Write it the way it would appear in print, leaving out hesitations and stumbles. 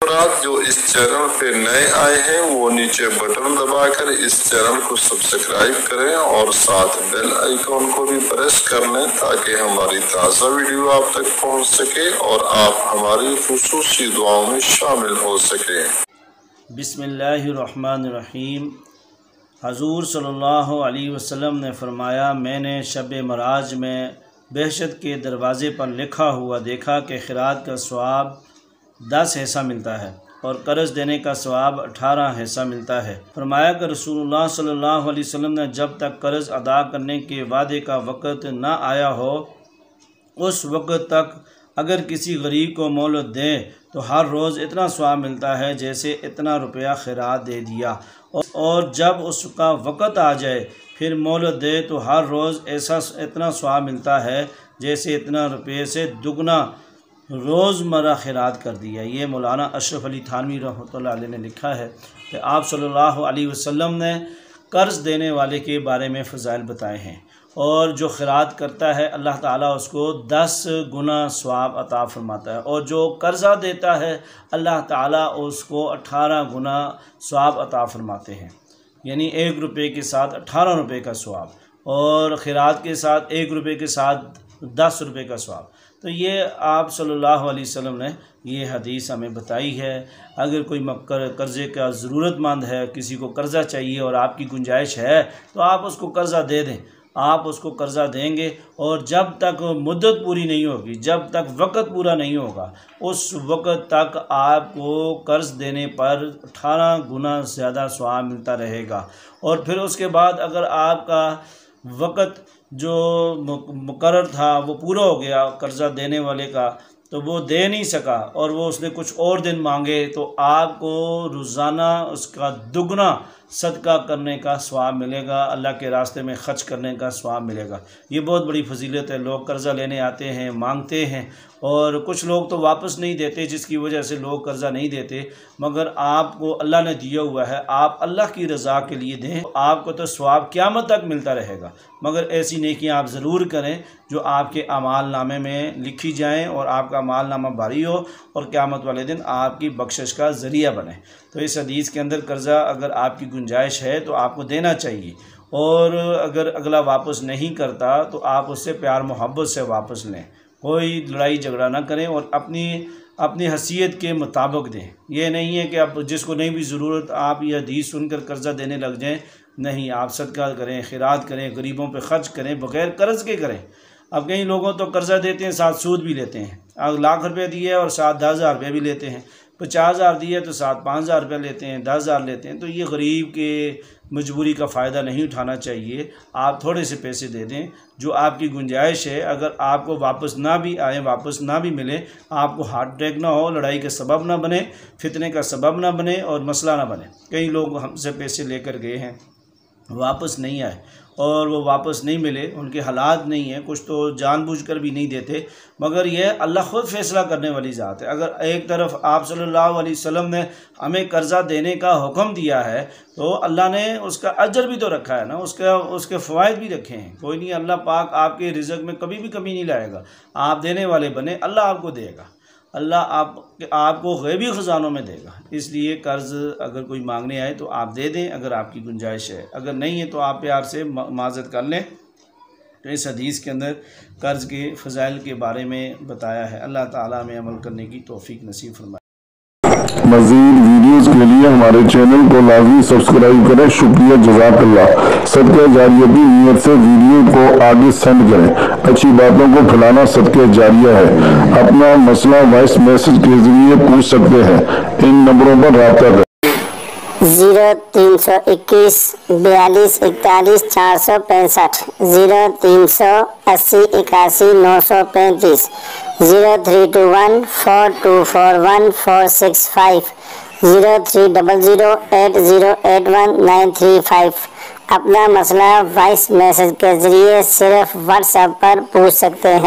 जो इस चैनल पे नए आए हैं वो नीचे बटन दबाकर इस चैनल को सब्सक्राइब करें और साथ बेल आइकॉन को भी प्रेस कर लें ताकि हमारी ताज़ा वीडियो आप तक पहुंच सके और आप हमारी खुसूसी दुआओं में शामिल हो सकें। बिस्मिल्लाहिर्रहमानिर्रहीम। हजूर सल्लल्लाहु अलैहि वसल्लम ने फरमाया, मैंने शब मराज में बहशत के दरवाज़े पर लिखा हुआ देखा कि खिरात का सवाब 10 हिस्सा मिलता है और कर्ज़ देने का सवाब 18 हिस्सा मिलता है। फरमाया कि रसूलुल्लाह सल्लल्लाहु अलैहि वसल्लम ने जब तक कर्ज़ अदा करने के वादे का वक़्त ना आया हो उस वक़्त तक अगर किसी गरीब को मोहलत दें तो हर रोज़ इतना सवाब मिलता है जैसे इतना रुपया खिरात दे दिया, और जब उसका वक़्त आ जाए फिर मोहलत दे तो हर रोज़ इतना सवाब मिलता है जैसे इतना रुपये से दुगना रोज़मर्रा खिरात कर दिया। ये मौलाना अशरफ अली थानवी रहमतुल्लाह अलैह ने लिखा है कि आप सल्लल्लाहु अलैहि वसल्लम ने कर्ज़ देने वाले के बारे में फ़ज़ाइल बताए हैं, और जो खिरात करता है अल्लाह ताला उसको 10 गुना सवाब अता फरमाता है, और जो कर्ज़ा देता है अल्लाह ताला उसको 18 गुना सवाब अता फरमाते हैं। यानी 1 रुपये के साथ 18 रुपये का सवाब, और खिरात के साथ 1 रुपये के साथ 10 रुपये का सवाब। तो ये आप सल्लल्लाहु अलैहि वसल्लम ने ये हदीस हमें बताई है। अगर कोई कर्ज़े का ज़रूरतमंद है, किसी को कर्ज़ा चाहिए और आपकी गुंजाइश है तो आप उसको कर्ज़ा दे दें। आप उसको कर्ज़ा देंगे और जब तक मुद्दत पूरी नहीं होगी, जब तक वक़्त पूरा नहीं होगा, उस वक़्त तक आपको कर्ज़ देने पर 18 गुना ज़्यादा सवाब मिलता रहेगा। और फिर उसके बाद अगर आपका वक़्त जो मुकर्रर था वो पूरा हो गया कर्ज़ा देने वाले का, तो वो दे नहीं सका और वो उसने कुछ और दिन मांगे, तो आपको रोज़ाना उसका दुगना सदका करने का सवाब मिलेगा, अल्लाह के रास्ते में ख़र्च करने का सवाब मिलेगा। ये बहुत बड़ी फजीलत है। लोग कर्ज़ा लेने आते हैं, मांगते हैं, और कुछ लोग तो वापस नहीं देते, जिसकी वजह से लोग कर्ज़ा नहीं देते। मगर आपको अल्लाह ने दिया हुआ है, आप अल्लाह की रज़ा के लिए दें, आपको तो सवाब क़यामत तक मिलता रहेगा। मगर ऐसी नेकियां आप ज़रूर करें जो आपके अमाल नामे में लिखी जाएं और आपका अमाल नामा भारी हो और क़यामत वाले दिन आपकी बख्शिश का ज़रिया बने। तो इस हदीस के अंदर कर्ज़ा अगर आपकी गुंजाइश है तो आपको देना चाहिए, और अगर अगला वापस नहीं करता तो आप उससे प्यार मोहब्बत से वापस लें। कोई लड़ाई झगड़ा ना करें और अपनी हैसियत के मुताबिक दें। ये नहीं है कि आप जिसको नहीं भी ज़रूरत आप ये हदीस सुनकर कर्ज़ा देने लग जाएं। नहीं, आप सदका करें, खिरात करें, गरीबों पे ख़र्च करें, बग़ैर कर्ज़ के करें। अब कई लोगों तो कर्ज़ा देते हैं, साथ सूद भी लेते हैं। अब लाख रुपये दिए और साथ 10,000 रुपये भी लेते हैं। 50,000 दिए तो साथ 5,000 रुपये लेते हैं, 10,000 लेते हैं। तो ये गरीब के मजबूरी का फ़ायदा नहीं उठाना चाहिए। आप थोड़े से पैसे दे दें जो आपकी गुंजाइश है। अगर आपको वापस ना भी आए, वापस ना भी मिले, आपको हार्ट अटैक ना हो, लड़ाई का सबब ना बने, फितने का सबब ना बने और मसला ना बने। कई लोग हमसे पैसे लेकर गए हैं, वापस नहीं आए और वो वापस नहीं मिले, उनके हालात नहीं हैं, कुछ तो जानबूझकर भी नहीं देते। मगर यह अल्लाह ख़ुद फ़ैसला करने वाली ज़ात है। अगर एक तरफ आप सल्लल्लाहु अलैहि वसल्लम ने हमें कर्ज़ा देने का हुक्म दिया है तो अल्लाह ने उसका अजर भी तो रखा है ना, उसके फ़वाइद भी रखे हैं। कोई नहीं, अल्लाह पाक आपके रिज़्क़ में कभी भी कमी नहीं लाएगा। आप देने वाले बने, अल्लाह आपको देगा, अल्लाह आपको ग़ैबी ख़ज़ानों में देगा। इसलिए कर्ज़ अगर कोई मांगने आए तो आप दे दें अगर आपकी गुंजाइश है। अगर नहीं है तो आप प्यार से माज़रत कर लें। तो इस हदीस के अंदर कर्ज़ के फ़ज़ाइल के बारे में बताया है। अल्लाह ताला में अमल करने की तौफ़ीक नसीब फरमाए। मज़ीद वीडियोज़ के लिए हमारे चैनल को लाज़मी सब्सक्राइब करें। शुक्रिया, जज़ाकल्लाह। सदका जारिया की नीयत से वीडियो को आगे सेंड करें। अच्छी बातों को फैलाना सदका जारिया है। अपना मसला वॉइस मैसेज के जरिए पूछ सकते हैं। इन नंबरों पर राब्ता करें। 0321 42 41 465, 0380 81 935, 0321 4241 465, 0300 8081 935। अपना मसला वॉइस मैसेज के जरिए सिर्फ व्हाट्सएप पर पूछ सकते हैं।